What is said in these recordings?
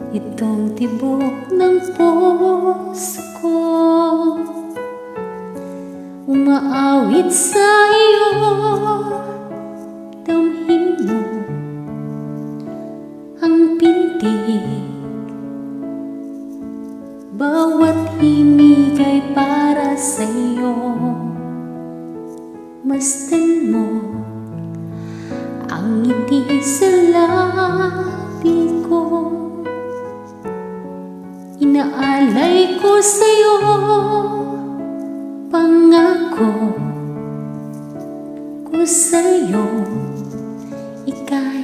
itong tibok ng puso ko, umaawit sa iyo. Damhin mo ang pintig, bawat himig ay para sa iyo. Masdan mo ang ngiti sa labi ko, inaalay ko sa'yo. Pangako ko sa'yo, ika'y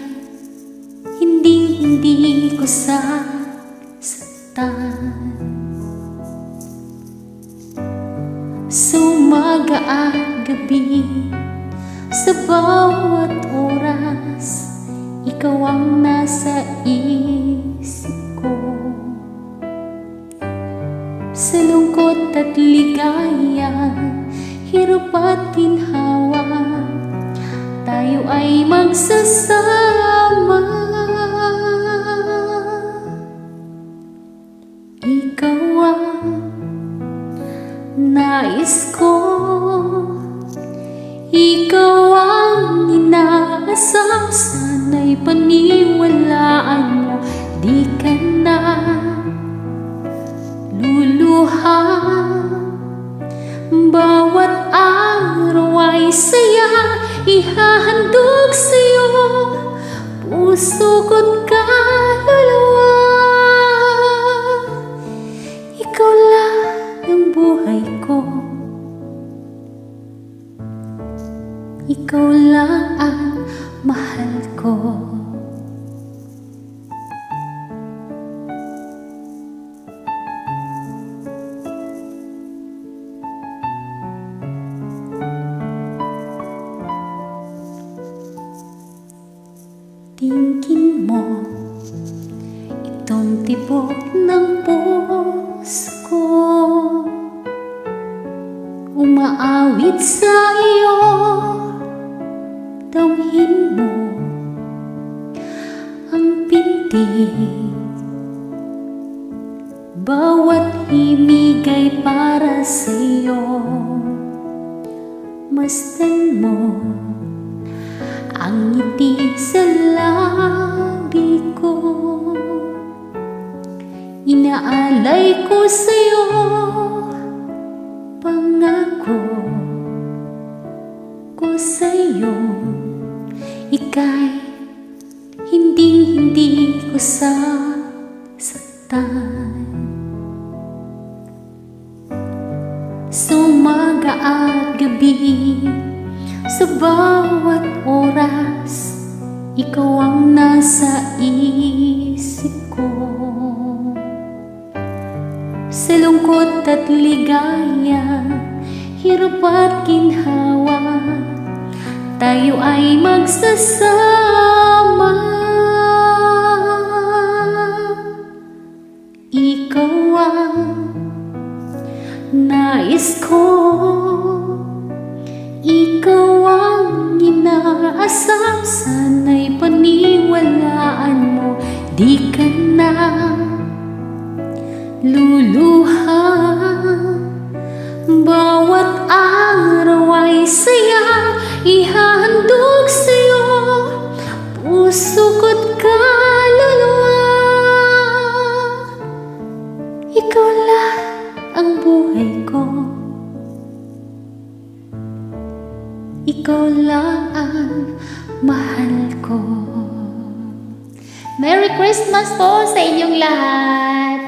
hindi ko sasaktan. Sa umaga at gabi, sa bawat oras, ikaw ang nasa isip ko. Sa lungkot at ligaya, hirap at ginhawa, tayo ay magsasama. Ikaw ang nais ko, ikaw ang inaasam. Sana'y paniwalaan mo, di ka na luluha. Bawat araw ay saya, ihahandog sa'yo puso ko't kaluluwa. Ikaw lang ang buhay ko, ikaw lang ang mahal ko. Tingin mo itong tibok ng puso ko, umaawit sa iyo. Damhin mo ang pintig, bawat himig ay para sa iyo. Masdan mo ang ngiti sa labi ko, inaalay ko sa'yo. Pangako ko sa'yo, ika'y hindi ko sasaktan. Sa umaga at gabi, sa bawat oras, ikaw ang nasa isip ko. Sa lungkot at ligaya, hirap at ginhawa, tayo ay magsasama. Ikaw ang nais ko, ikaw ang inaasam. Sana'y paniwalaan mo, di ka na luluha. Bawat araw ay saya, ihahandog sa'yo puso ko't kaluluwa. Ikaw lang ang buhay ko, ikaw lang ang mahal ko. Merry Christmas po sa inyong lahat!